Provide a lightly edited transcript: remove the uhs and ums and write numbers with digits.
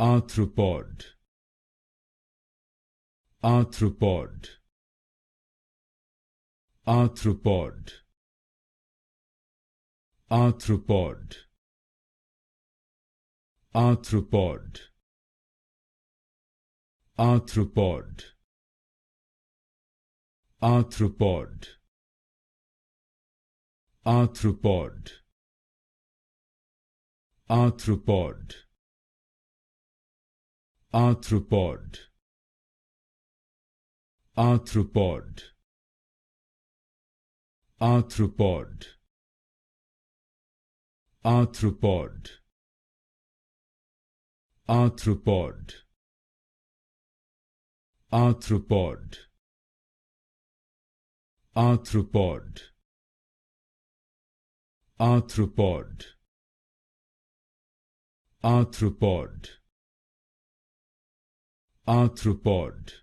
Arthropod, Arthropod, Arthropod, Arthropod, Arthropod, Arthropod, Arthropod, Arthropod, Arthropod, Arthropod, Arthropod, Arthropod, Arthropod, Arthropod, Arthropod, Arthropod, Arthropod, Arthropod, Arthropod,